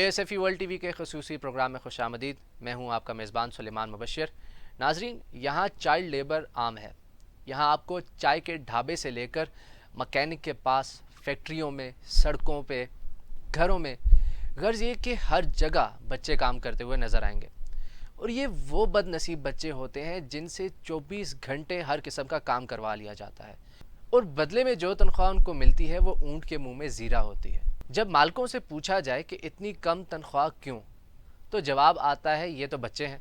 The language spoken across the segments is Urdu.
ASFE ورلڈ ٹی وی کے خصوصی پروگرام میں خوش آمدید. میں ہوں آپ کا میزبان سلیمان مبشر. ناظرین، یہاں چائلڈ لیبر عام ہے. یہاں آپ کو چائے کے ڈھابے سے لے کر مکینک کے پاس، فیکٹریوں میں، سڑکوں پہ، گھروں میں، غرض یہ کہ ہر جگہ بچے کام کرتے ہوئے نظر آئیں گے. اور یہ وہ بد نصیب بچے ہوتے ہیں جن سے 24 گھنٹے ہر قسم کا کام کروا لیا جاتا ہے، اور بدلے میں جو تنخواہ ان کو ملتی ہے وہ اونٹ کے منہ میں زیرہ ہوتی ہے. جب مالکوں سے پوچھا جائے کہ اتنی کم تنخواہ کیوں، تو جواب آتا ہے یہ تو بچے ہیں.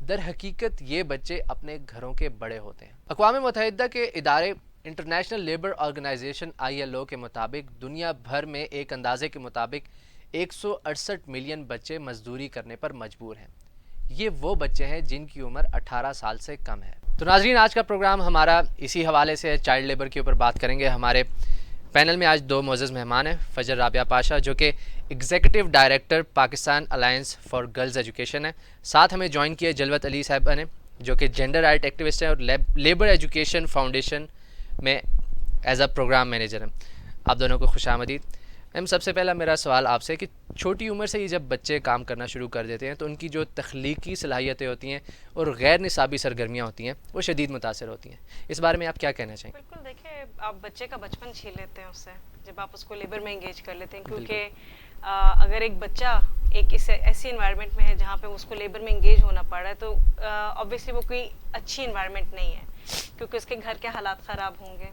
در حقیقت یہ بچے اپنے گھروں کے بڑے ہوتے ہیں. اقوام متحدہ کے ادارے انٹرنیشنل لیبر آرگنائزیشن ILO کے مطابق دنیا بھر میں ایک اندازے کے مطابق 168 ملین بچے مزدوری کرنے پر مجبور ہیں. یہ وہ بچے ہیں جن کی عمر 18 سال سے کم ہے. تو ناظرین، آج کا پروگرام ہمارا اسی حوالے سے چائلڈ لیبر کے اوپر بات کریں گے. ہمارے پینل میں آج دو معزز مہمان ہیں. فجر رابعہ پاشا جو کہ executive director Pakistan alliance for girls education ہے. ساتھ ہمیں جوائن کیے جلوت علی صاحبہ نے جو کہ جینڈر رائٹ ایکٹیوسٹ ہیں اور لیبر ایجوکیشن فاؤنڈیشن میں ایز اے پروگرام مینیجر ہیں. آپ دونوں کو خوش آمدید. میم، سب سے پہلا میرا سوال آپ سے کہ چھوٹی عمر سے ہی جب بچے کام کرنا شروع کر دیتے ہیں تو ان کی جو تخلیقی صلاحیتیں ہوتی ہیں اور غیر نصابی سرگرمیاں ہوتی ہیں وہ شدید متاثر ہوتی ہیں. اس بارے میں آپ کیا کہنا چاہیں گے؟ بالکل، دیکھیں، آپ بچے کا بچپن چھین لیتے ہیں اس سے جب آپ اس کو لیبر میں انگیج کر لیتے ہیں، کیونکہ اگر ایک بچہ ایک ایسی انوائرمنٹ میں ہے جہاں پہ اس کو لیبر میں انگیج ہونا پڑ رہا ہے تو obviously وہ کوئی اچھی انوائرمنٹ نہیں ہے، کیونکہ اس کے گھر کے حالات خراب ہوں گے.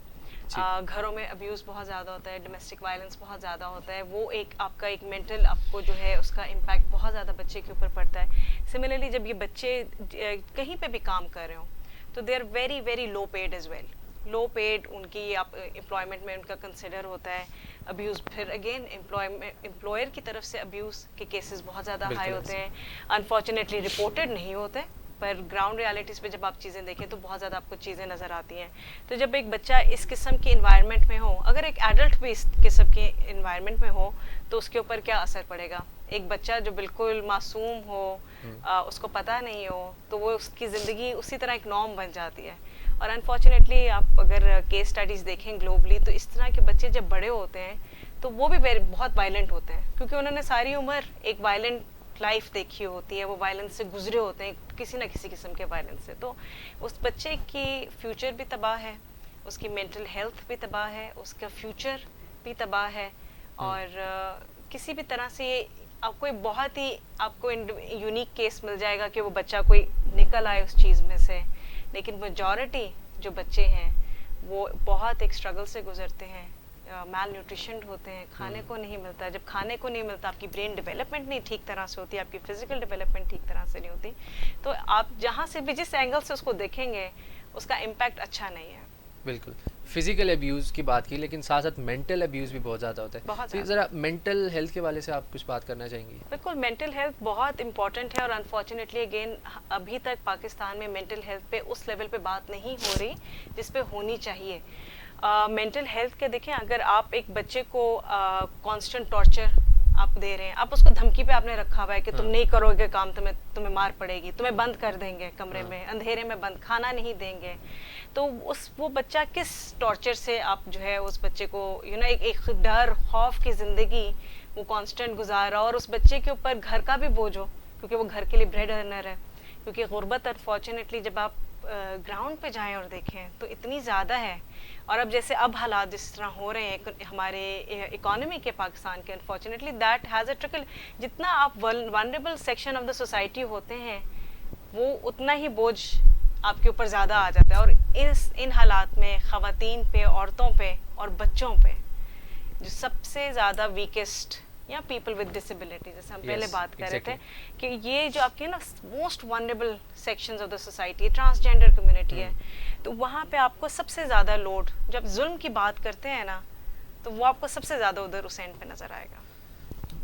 گھروں میں ابیوز بہت زیادہ ہوتا ہے، ڈومیسٹک وائلنس بہت زیادہ ہوتا ہے. وہ ایک آپ کا ایک مینٹل آپ کو جو ہے اس کا امپیکٹ بہت زیادہ بچے کے اوپر پڑتا ہے. سملرلی جب یہ بچے کہیں پہ بھی کام کر رہے ہوں تو they are very very low paid as well. Low paid ان کی آپ امپلائمنٹ میں ان کا کنسیڈر ہوتا ہے. ابیوز پھر اگین امپلائر کی طرف سے ابیوز کے کیسز بہت زیادہ ہائی ہوتے ہیں. انفارچونیٹلی رپورٹڈ نہیں ہوتے، پر گراؤنڈ ریالٹیز پہ جب آپ چیزیں دیکھیں تو بہت زیادہ آپ کو چیزیں نظر آتی ہیں. تو جب ایک بچہ اس قسم کی انوائرمنٹ میں ہو، اگر ایک ایڈلٹ بھی اس قسم کی انوائرمنٹ میں ہو تو اس کے اوپر کیا اثر پڑے گا. ایک بچہ جو بالکل معصوم ہو، اس کو پتہ نہیں ہو، تو وہ اس کی زندگی اسی طرح ایک نارم بن جاتی ہے. اور انفارچونیٹلی آپ اگر کیس اسٹڈیز دیکھیں گلوبلی تو اس طرح کے بچے جب بڑے ہوتے ہیں تو وہ بھی بہت وائلنٹ ہوتے ہیں، کیونکہ انہوں نے ساری عمر ایک وائلنٹ لائف دیکھی ہوتی ہے. وہ وائلنس سے گزرے ہوتے ہیں، کسی نہ کسی قسم کے وائلنس سے. تو اس بچے کی فیوچر بھی تباہ ہے، اس کی مینٹل ہیلتھ بھی تباہ ہے، اس کا فیوچر بھی تباہ ہے. اور کسی بھی طرح سے آپ کو بہت ہی آپ کو یونیک کیس مل جائے گا کہ وہ بچہ کوئی نکل آئے اس چیز میں سے. لیکن میجورٹی جو بچے ہیں وہ بہت ایک اسٹرگل سے گزرتے ہیں. میل نیوٹریشنڈ ہوتے ہیں، کھانے کو نہیں ملتا. جب کھانے کو نہیں ملتا آپ کی برین ڈیولپمنٹ نہیں ٹھیک طرح سے ہوتی، آپ کی فزیکل ڈیولپمنٹ ٹھیک طرح سے نہیں ہوتی. تو آپ جہاں سے بھی جس اینگل سے اس کو دیکھیں گے اس کا امپیکٹ اچھا نہیں ہے. بالکل، فزیکل ابیوز کی بات کی لیکن ساتھ ساتھ مینٹل ابیوز بھی بہت زیادہ ہوتا ہے. بہت تو ذرا مینٹل ہیلتھ کے والے سے آپ کچھ بات کرنا چاہیں گی؟ بالکل، مینٹل ہیلتھ بہت امپورٹنٹ ہے، اور انفارچونیٹلی اگین ابھی تک پاکستان میں مینٹل ہیلتھ پہ اس لیول پہ بات نہیں ہو رہی جس پہ ہونی چاہیے. مینٹل ہیلتھ کے دیکھیں، اگر آپ ایک بچے کو کانسٹنٹ ٹارچر آپ دے رہے ہیں، آپ اس کو دھمکی پہ آپ نے رکھا ہوا ہے کہ تم نہیں کرو گے کام، تمہیں مار پڑے گی، تمہیں بند کر دیں گے کمرے میں اندھیرے میں بند، کھانا نہیں دیں گے، تو وہ بچہ کس ٹارچر سے آپ جو ہے اس بچے کو ایک ڈر خوف کی زندگی وہ کانسٹنٹ گزار رہا. اور اس بچے کے اوپر گھر کا بھی بوجھ ہو، کیونکہ وہ گھر کے لیے بریڈ ارنر ہے. کیونکہ غربت انفارچونیٹلی جب آپ گراؤنڈ پہ جائیں اور دیکھیں تو اتنی زیادہ ہے. اور اب جیسے اب حالات جس طرح ہو رہے ہیں ہمارے اکانومی کے پاکستان کے، unfortunately that has a trickle. جتنا آپ vulnerable section of the society ہوتے ہیں وہ اتنا ہی بوجھ آپ کے اوپر زیادہ آ جاتا ہے. اور ان حالات میں خواتین پہ، عورتوں پہ اور بچوں پہ جو سب سے زیادہ ویکسٹ یا پیپل ود ڈسیبلٹی، جیسے ہم پہلے بات کر رہے تھے کہ یہ جو آپ کے نا most vulnerable sections of the society, transgender community ہے، تو وہاں پہ آپ کو سب سے زیادہ لوڈ، جب ظلم کی بات کرتے ہیں نا تو وہ آپ کو سب سے زیادہ ادھر اس اینڈ پہ نظر آئے گا.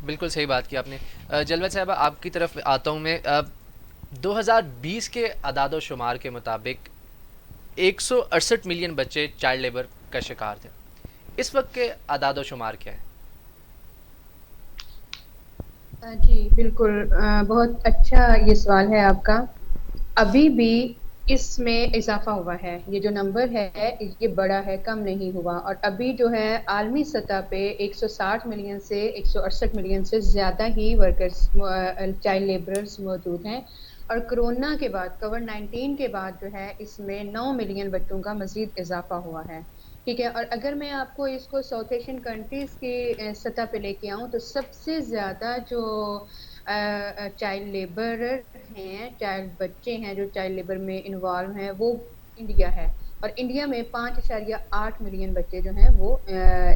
بالکل صحیح بات کی آپ نے. جلوت صاحبہ، آپ کی طرف آتا ہوں میں. 2020 کے اعداد و شمار کے مطابق 168 ملین بچے چائلڈ لیبر کا شکار تھے. اس وقت کے اعداد و شمار کیا ہے؟ جی بالکل، بہت اچھا یہ سوال ہے آپ کا. ابھی بھی اس میں اضافہ ہوا ہے. یہ جو نمبر ہے یہ بڑا ہے، کم نہیں ہوا. اور ابھی جو ہے عالمی سطح پہ 160 ملین سے 168 ملین سے زیادہ ہی ورکرز چائلڈ لیبررز موجود ہیں. اور کرونا کے بعد، کووڈ 19 کے بعد جو ہے اس میں 9 ملین بچوں کا مزید اضافہ ہوا ہے. ٹھیک ہے. اور اگر میں آپ کو اس کو ساؤتھ ایشین کنٹریز کی سطح پہ لے کے آؤں تو سب سے زیادہ جو چائلڈ لیبر ہیں، چائلڈ بچے ہیں جو چائلڈ لیبر میں انوالو ہیں، وہ انڈیا ہے. اور انڈیا میں 5.8 ملین بچے جو ہیں وہ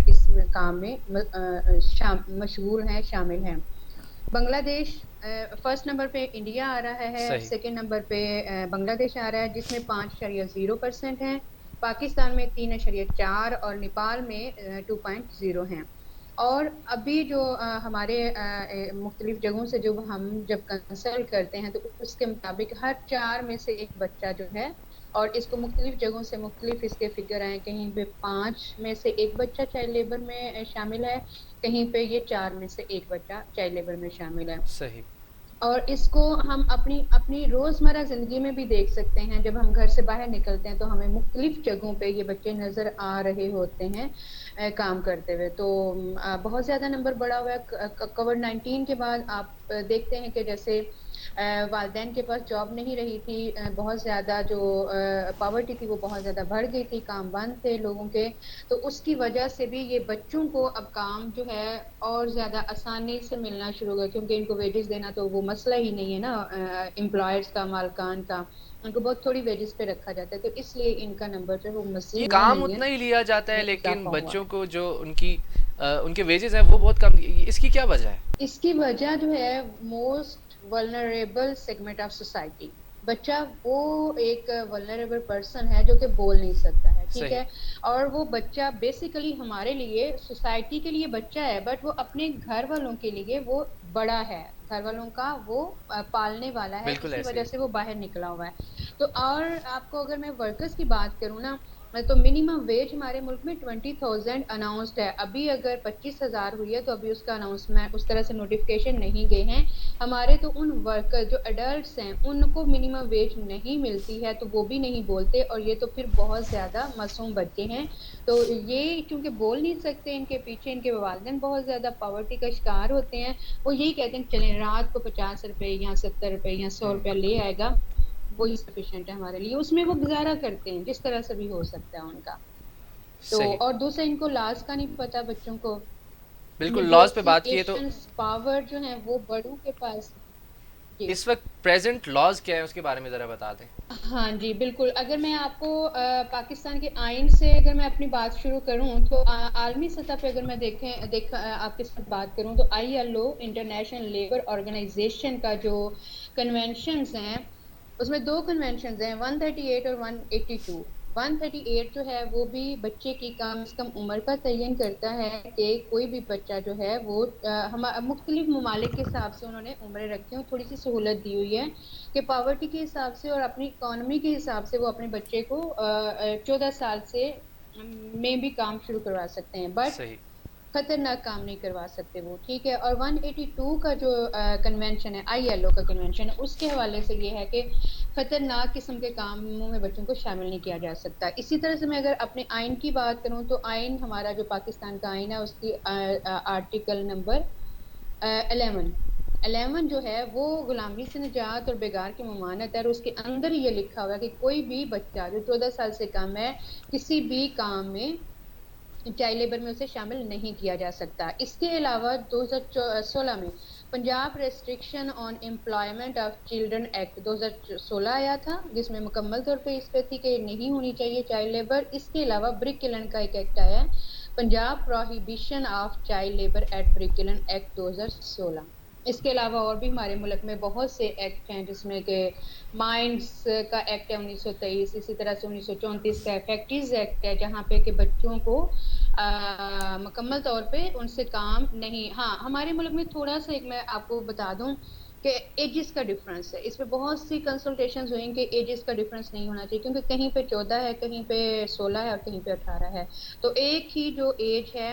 اس کام میں مشغول ہیں، شامل ہیں. بنگلہ دیش فرسٹ نمبر پہ انڈیا آ رہا ہے، صحیح. سیکنڈ نمبر پہ بنگلہ دیش آ رہا ہے جس میں 5.0% ہیں. پاکستان میں 3.4 اور نیپال میں 2.0 ہیں. اور ابھی جو ہمارے مختلف جگہوں سے جب کنسلٹ کرتے ہیں تو اس کے مطابق ہر 4 میں سے ایک بچہ جو ہے، اور اس کو مختلف جگہوں سے مختلف اس کے فگر ہیں، کہیں پہ 5 میں سے ایک بچہ چائلڈ لیبر میں شامل ہے، کہیں پہ یہ 4 میں سے ایک بچہ چائلڈ لیبر میں شامل ہے. صحیح. اور اس کو ہم اپنی روزمرہ زندگی میں بھی دیکھ سکتے ہیں. جب ہم گھر سے باہر نکلتے ہیں تو ہمیں مختلف جگہوں پہ یہ بچے نظر آ رہے ہوتے ہیں کام کرتے ہوئے. تو بہت زیادہ نمبر بڑا ہوا ہے. کووڈ 19 کے بعد آپ دیکھتے ہیں کہ جیسے والدین کے پاس جاب نہیں رہی تھی، بہت زیادہ جو پاورٹی تھی وہ بہت زیادہ بڑھ گئی تھی، کام بند تھے لوگوں کے. تو اس کی وجہ سے بھی یہ بچوں کو اب کام جو ہے اور زیادہ آسانی سے ملنا شروع ہو گیا، کیونکہ ان کو ویجز دینا تو وہ مسئلہ ہی نہیں ہے نا امپلائرز کا، مالکان کا. ان کو بہت تھوڑی ویجز پہ رکھا جاتا ہے، تو اس لیے ان کا نمبر جو ہے وہ یہ مزید 9 کام ملین اتنا ہی لیا جاتا ہے میں لیکن اضافہ ہوا بچوں ہے. کو جو ان کے ویجز ہیں وہ بہت کم. اس کی کیا وجہ ہے؟ اس کی وجہ جو ہے most vulnerable segment of society. بچہ وہ ایک ولنریبل پرسن ہے جو کہ بول نہیں سکتا ہے. ٹھیک صحیح. ہے. اور وہ بچہ بیسیکلی ہمارے لیے، سوسائٹی کے لیے بچہ ہے، بٹ وہ اپنے گھر والوں کے لیے وہ بڑا ہے، گھر والوں کا وہ پالنے والا ہے، بالکل اسی ایسے وجہ ہی. سے وہ باہر نکلا ہوا ہے. تو اور آپ کو اگر میں ورکرز کی بات کروں نا، تو منیمم ویج ہمارے ملک میں 20,000 اناؤنسڈ ہے. ابھی اگر 25,000 ہوئی ہے تو ابھی اس کا اناؤنسمنٹ اس طرح سے نوٹیفکیشن نہیں گئے ہیں ہمارے. تو ان ورکر جو اڈلٹس ہیں ان کو منیمم ویج نہیں ملتی ہے تو وہ بھی نہیں بولتے، اور یہ تو پھر بہت زیادہ معصوم بچے ہیں. تو یہ چونکہ بول نہیں سکتے، ان کے پیچھے ان کے والدین بہت زیادہ پاورٹی کا شکار ہوتے ہیں. وہ یہی کہتے ہیں چلیں رات کو 50 روپے یا 70 روپے یا 100 روپیہ لے آئے گا، وہی سفیشینٹ ہے ہمارے لیے. اس میں وہ گزارا کرتے ہیں جس طرح سے بھی ہو سکتا ہے ان کا. تو صحیح. اور دوسرا ان کو لاز کا نہیں پتا بچوں کو. بالکل. لاز پہ بات کیے تو نیگوشیشنز پاور جو ہیں وہ بڑوں کے پاس. جی اس وقت پریزنٹ لاز کیا ہے اس کے بارے میں ذرا بتا دیں. ہاں جی بالکل. اگر میں آپ کو پاکستان کے آئین سے اگر میں اپنی بات شروع کروں تو عالمی سطح پہ اگر میں آپ کے ساتھ بات کروں تو ILO انٹرنیشنل لیبر آرگنائزیشن کا جو کنونشنز ہیں اس میں 2 کنونشنز ہیں، 138 اور 182. 138 جو ہے وہ بھی بچے کی کم از کم عمر کا تعین کرتا ہے کہ کوئی بھی بچہ جو ہے وہ مختلف ممالک کے حساب سے انہوں نے عمریں رکھی ہیں، تھوڑی سی سہولت دی ہوئی ہے کہ پاورٹی کے حساب سے اور اپنی اکانومی کے حساب سے وہ اپنے بچے کو 14 سال سے میں بھی کام شروع کروا سکتے ہیں، بٹ صحیح. خطرناک کام نہیں کروا سکتے وہ. ٹھیک ہے. اور 182 کا جو کنونشن ہے، ILO کا کنونشن ہے، اس کے حوالے سے یہ ہے کہ خطرناک قسم کے کاموں میں بچوں کو شامل نہیں کیا جا سکتا. اسی طرح سے میں اگر اپنے آئین کی بات کروں تو آئین ہمارا جو پاکستان کا آئین ہے اس کی آرٹیکل نمبر 11 جو ہے وہ غلامی سے نجات اور بیگار کی ممانعت ہے، اور اس کے اندر یہ لکھا ہوا ہے کہ کوئی بھی بچہ جو 14 سال سے کم ہے کسی بھی کام میں چائلڈ لیبر میں اسے شامل نہیں کیا جا سکتا. اس کے علاوہ 2016 میں Punjab restriction on employment of children act 2016 آیا تھا جس میں مکمل طور پہ اس پہ تھی کہ نہیں ہونی چاہیے چائلڈ لیبر. اس کے علاوہ برکلن کا ایک ایکٹ آیا ہے، Punjab prohibition of child labour at brick kiln act 2016. اس کے علاوہ اور بھی ہمارے ملک میں بہت سے ایکٹ ہیں جس میں کہ مائنڈز کا ایکٹ ہے 1923، اسی طرح سے 1934 کا فیکٹریز ایکٹ ہے جہاں پہ کہ بچوں کو مکمل طور پہ ان سے کام نہیں. ہاں ہمارے ملک میں تھوڑا سا ایک میں آپ کو بتا دوں کہ ایجز کا ڈفرنس ہے. اس پہ بہت سی کنسلٹیشنز ہوئیں کہ ایجز کا ڈفرنس نہیں ہونا چاہیے کیونکہ کہیں پہ 14 ہے، کہیں پہ 16 ہے اور کہیں پہ 18 ہے. تو ایک ہی جو ایج ہے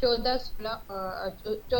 14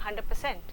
100%।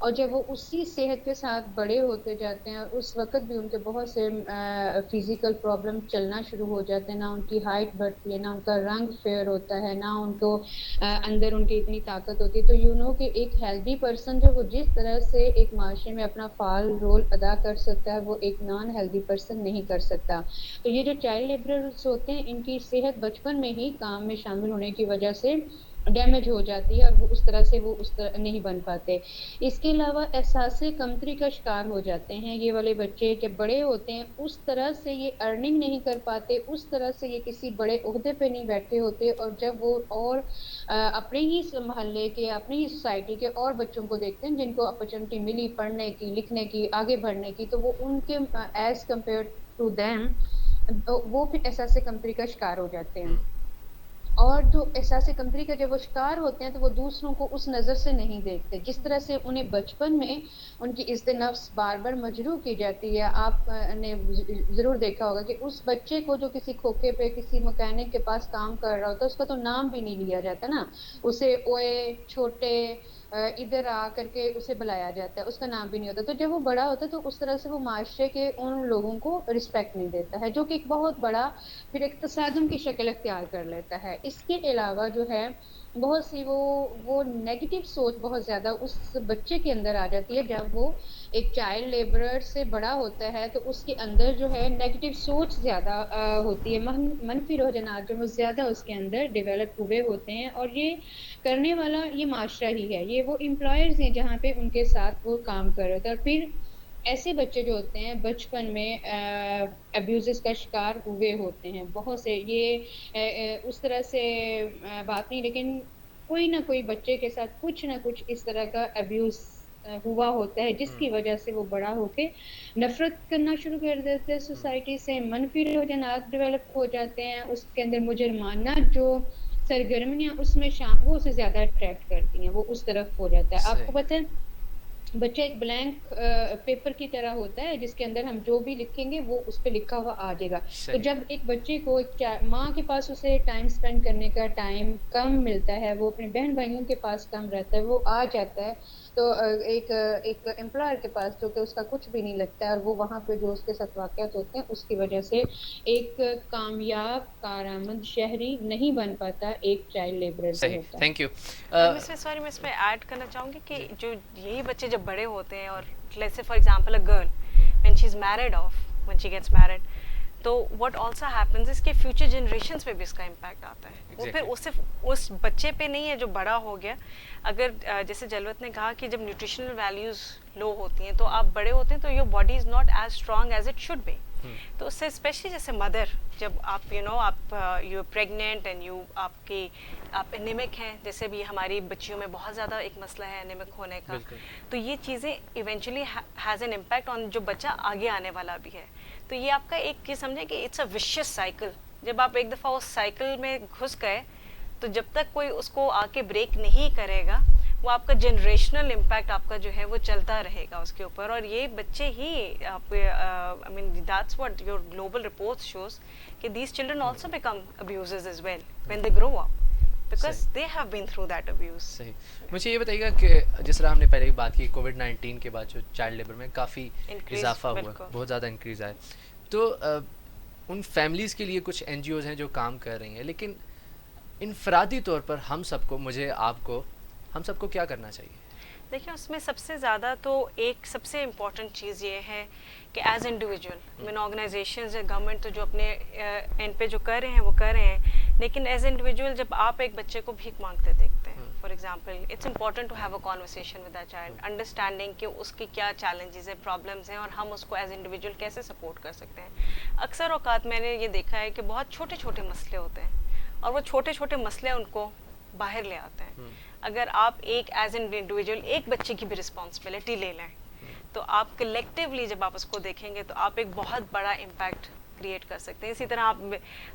اور جب وہ اسی صحت کے ساتھ بڑے ہوتے جاتے ہیں اس وقت بھی ان کے بہت سے فزیکل پرابلم چلنا شروع ہو جاتے ہیں، نہ ان کی ہائٹ بڑھتی ہے، نہ ان کا رنگ فیئر ہوتا ہے، نہ ان کو اندر ان کی اتنی طاقت ہوتی ہے. تو یو نو کہ ایک ہیلدی پرسن جو وہ جس طرح سے ایک معاشرے میں اپنا فعال رول ادا کر سکتا ہے وہ ایک نان ہیلدی پرسن نہیں کر سکتا. تو یہ جو چائلڈ لیبررز ہوتے ہیں ان کی صحت بچپن میں ہی کام میں شامل ہونے کی وجہ سے ڈیمیج ہو جاتی ہے اور وہ اس طرح سے وہ اس طرح نہیں بن پاتے. اس کے علاوہ احساس کمتری کا شکار ہو جاتے ہیں یہ والے بچے. جب بڑے ہوتے ہیں اس طرح سے یہ ارننگ نہیں کر پاتے، اس طرح سے یہ کسی بڑے عہدے پہ نہیں بیٹھے ہوتے، اور جب وہ اور اپنے ہی محلے کے، اپنی ہی سوسائٹی کے اور بچوں کو دیکھتے ہیں جن کو اپرچونٹی ملی پڑھنے کی، لکھنے کی، آگے بڑھنے کی، تو وہ ان کے ایز کمپیئر ٹو دیم وہ پھر احساس کمتری کا شکار ہو جاتے ہیں. اور جو احساس کمتری کا جب وہ شکار ہوتے ہیں تو وہ دوسروں کو اس نظر سے نہیں دیکھتے جس طرح سے انہیں بچپن میں ان کی عزت نفس بار بار مجروح کی جاتی ہے. آپ نے ضرور دیکھا ہوگا کہ اس بچے کو جو کسی کھوکے پہ کسی مکینک کے پاس کام کر رہا ہوتا ہے اس کا تو نام بھی نہیں لیا جاتا نا، اسے اوئے چھوٹے ادھر آ کر کے اسے بلایا جاتا ہے، اس کا نام بھی نہیں ہوتا. تو جب وہ بڑا ہوتا ہے تو اس طرح سے وہ معاشرے کے ان لوگوں کو رسپیکٹ نہیں دیتا ہے، جو کہ ایک بہت بڑا پھر ایک تصادم کی شکل اختیار کر لیتا ہے. اس کے علاوہ جو ہے بہت سی وہ نیگیٹو سوچ بہت زیادہ اس بچے کے اندر آ جاتی ہے. جب وہ ایک چائلڈ لیبرر سے بڑا ہوتا ہے تو اس کے اندر جو ہے نیگیٹو سوچ زیادہ ہوتی ہے، منفی رجحانات جو زیادہ اس کے اندر ڈیولپ ہوئے ہوتے ہیں. اور یہ کرنے والا یہ معاشرہ ہی ہے، یہ وہ امپلائرز ہیں جہاں پہ ان کے ساتھ وہ کام کر رہے تھے. اور پھر ایسے بچے جو ہوتے ہیں بچپن میں ابیوزز کا شکار ہوئے ہوتے ہیں بہت سے. یہ اس طرح سے بات نہیں، لیکن کوئی نہ کوئی بچے کے ساتھ کچھ نہ کچھ اس طرح کا ابیوز ہوا ہوتا ہے جس کی وجہ سے وہ بڑا ہو کے نفرت کرنا شروع کر دیتے ہیں سوسائٹی سے، منفی رجحانات ڈیولپ ہو جاتے ہیں. اس کے اندر مجرمانہ جو سرگرمیاں اس میں وہ اسے زیادہ اٹریکٹ کرتی ہیں، وہ اس طرف ہو جاتا ہے. آپ صحیح کو پتہ ہے بچہ ایک بلینک پیپر کی طرح ہوتا ہے جس کے اندر ہم جو بھی لکھیں گے وہ اس پہ لکھا ہوا آ جائے گا. تو صحیح جب ایک بچے کو ماں کے پاس اسے ٹائم سپینڈ کرنے کا ٹائم کم ملتا ہے، وہ اپنے بہن بھائیوں کے پاس کم رہتا ہے، وہ آ جاتا ہے تو ایک امپلائر کے پاس جو کہ اس کا کچھ بھی نہیں لگتا ہے، اور وہ وہاں پہ جو اس کے ساتھ واقعات ہوتے ہیں اس کی وجہ سے ایک کامیاب کارآمد شہری نہیں بن پاتا ایک چائلڈ لیبرر جو صحیح. ہوتا ہے. Thank you. میں اس میں ایڈ کرنا چاہوں گی کہ جو یہی بچے جب بڑے ہوتے ہیں اور let's say for example a girl when she is married off, when she gets married, تو what also happens is کہ فیوچر جنریشنز پہ بھی اس کا امپیکٹ آتا ہے. وہ پھر صرف اس بچے پہ نہیں ہے جو بڑا ہو گیا. اگر جیسے جلوت نے کہا کہ جب نیوٹریشنل ویلیوز لو ہوتی ہیں تو آپ بڑے ہوتے ہیں تو your body is not as strong as it should be. تو اس سے اسپیشلی جیسے مدر جب آپ آپ یو پریگنینٹ اینڈ آپ انیمک ہیں، جیسے بھی ہماری بچیوں میں بہت زیادہ ایک مسئلہ ہے انیمک ہونے کا، تو یہ چیزیں eventually has an impact on جو بچہ آگے آنے والا بھی ہے. تو یہ آپ کا ایک یہ سمجھیں کہ اٹس اے وشیس سائیکل. جب آپ ایک دفعہ اس سائیکل میں گھس گئے تو جب تک کوئی اس کو آ کے بریک نہیں کرے گا وہ آپ کا جنریشنل امپیکٹ آپ کا جو ہے وہ چلتا رہے گا اس کے اوپر. اور یہ بچے ہی آپ I mean that's what your global reports shows کہ these children also become abusers as well when they grow up because they have been through that abuse. صحیح. مجھے یہ بتائیے گا کہ جس طرح ہم نے پہلے بھی بات کی کووڈ-19 کے بعد جو چائلڈ لیبر میں کافی اضافہ ہوا، بہت زیادہ انکریز آیا، تو ان فیملیز کے لیے کچھ این جی اوز ہیں جو کام کر رہی ہیں، لیکن انفرادی طور پر ہم سب کو، مجھے آپ کو، ہم سب کو کیا کرنا چاہیے؟ دیکھیں اس میں سب سے زیادہ تو ایک سب سے امپورٹنٹ چیز یہ ہے کہ ایز انڈیویجول مین آرگنائزیشنز یا گورنمنٹ تو جو اپنے اینڈ پہ جو کر رہے ہیں وہ کر رہے ہیں، لیکن ایز انڈیویجول جب آپ ایک بچے کو بھیک مانگتے دیکھتے ہیں for example it's important to have a conversation with that child, understanding کہ اس کی کیا چیلنجز ہیں، پرابلمس ہیں، اور ہم اس کو ایز انڈیویجول کیسے سپورٹ کر سکتے ہیں. اکثر اوقات میں نے یہ دیکھا ہے کہ بہت چھوٹے چھوٹے مسئلے ہوتے ہیں اور وہ چھوٹے چھوٹے مسئلے ان کو باہر لے آتے ہیں. اگر آپ ایک ایز این انڈیویجول ایک بچے کی بھی رسپانسبلٹی لے لیں تو آپ کلیکٹیولی جب آپ اس کو دیکھیں گے تو آپ ایک بہت بڑا امپیکٹ کریٹ کر سکتے ہیں. اسی طرح آپ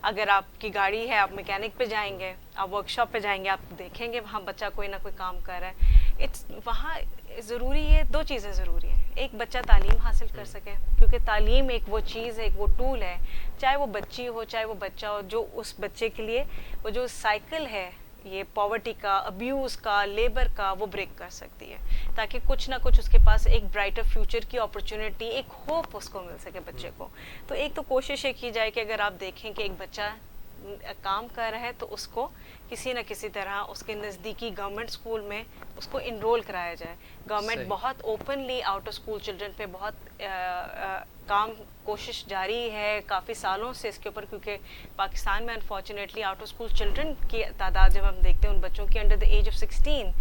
اگر آپ کی گاڑی ہے، آپ میکینک پہ جائیں گے، آپ ورک شاپ پہ جائیں گے، آپ دیکھیں گے وہاں بچہ کوئی نہ کوئی کام کر رہا ہے. وہاں ضروری ہے، دو چیزیں ضروری ہیں. ایک بچہ تعلیم حاصل کر سکے کیونکہ تعلیم ایک وہ چیز ہے، ایک وہ ٹول ہے، چاہے وہ بچی ہو چاہے وہ بچہ ہو، جو اس بچے کے لیے وہ جو سائیکل ہے یہ پاورٹی کا، ابیوز کا، لیبر کا وہ بریک کر سکتی ہے، تاکہ کچھ نہ کچھ اس کے پاس ایک برائٹر فیوچر کی اپرچونٹی، ایک ہوپ اس کو مل سکے بچے کو. تو ایک تو کوشش یہ کی جائے کہ اگر آپ دیکھیں کہ ایک بچہ کام کر رہا ہے تو اس کو کسی نہ کسی طرح اس کے نزدیکی گورنمنٹ اسکول میں اس کو انرول کرایا جائے. گورنمنٹ بہت openly out of school children پہ بہت کام کوشش جاری ہے کافی سالوں سے اس کے اوپر، کیونکہ پاکستان میں unfortunately out of school children کی تعداد جب ہم دیکھتے ہیں ان بچوں کی انڈر دا ایج آف 16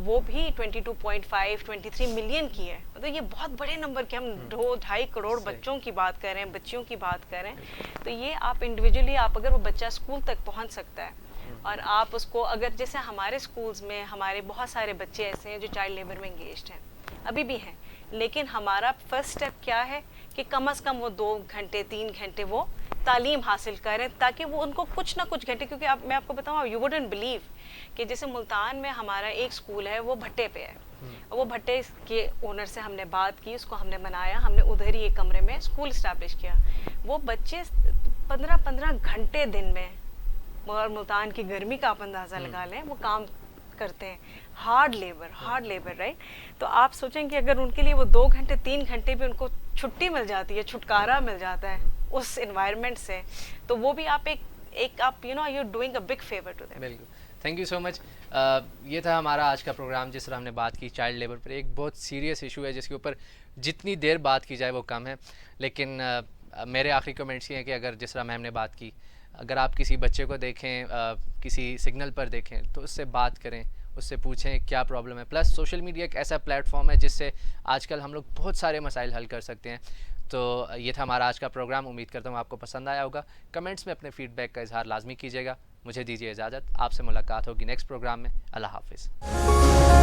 وہ بھی 22.5-23 ملین کی ہے. مطلب یہ بہت بڑے نمبر کے، ہم 2-2.5 کروڑ بچوں کی بات کر رہے ہیں، بچیوں کی بات کر رہے ہیں. تو یہ آپ انڈیویجولی آپ اگر وہ بچہ اسکول تک پہنچ سکتا ہے اور آپ اس کو اگر جیسے ہمارے اسکولز میں ہمارے بہت سارے بچے ایسے ہیں جو چائلڈ لیبر میں انگیجڈ ہیں ابھی بھی ہیں، لیکن ہمارا فرسٹ اسٹیپ کیا ہے کہ کم از کم وہ 2 گھنٹے 3 گھنٹے وہ تعلیم حاصل کریں، تاکہ وہ ان کو کچھ نہ کچھ گھنٹے، کیونکہ میں آپ کو بتاؤں یو ووڈنٹ بلیو کہ جیسے ملتان میں ہمارا ایک اسکول ہے وہ بھٹے پہ ہے. وہ بھٹے کے اونر سے ہم نے بات کی، اس کو ہم نے منایا، ہم نے ادھر ہی ایک کمرے میں اسکول اسٹیبلش کیا. وہ بچے 15 گھنٹے دن میں، اور ملتان کی گرمی کا آپ اندازہ لگا لیں، وہ کام کرتے ہیں. Hard labour right. تو آپ سوچیں کہ اگر ان کے لیے وہ 2 گھنٹے 3 گھنٹے بھی ان کو چھٹی مل جاتی ہے، چھٹکارا مل جاتا ہے اس انوائرمنٹ سے، تو وہ بھی آپ ایک آپ you know you doing a big favour to them. بالکل، تھینک یو سو مچ. یہ تھا ہمارا آج کا پروگرام جس طرح ہم نے بات کی چائلڈ لیبر پر. ایک بہت سیریس ایشو ہے جس کے اوپر جتنی دیر بات کی جائے وہ کم ہے، لیکن میرے آخری کمنٹس یہ ہیں کہ اگر جس طرح میم نے بات کی، اگر آپ کسی بچے کو دیکھیں کسی سگنل پر دیکھیں تو اس سے بات کریں، اس سے پوچھیں کیا پرابلم ہے. پلس سوشل میڈیا ایک ایسا پلیٹ فارم ہے جس سے آج کل ہم لوگ بہت سارے مسائل حل کر سکتے ہیں. تو یہ تھا ہمارا آج کا پروگرام. امید کرتا ہوں آپ کو پسند آیا ہوگا. کمنٹس میں اپنے فیڈ بیک کا اظہار لازمی کیجیے گا. مجھے دیجیے اجازت، آپ سے ملاقات ہوگی نیکسٹ پروگرام میں. اللہ حافظ.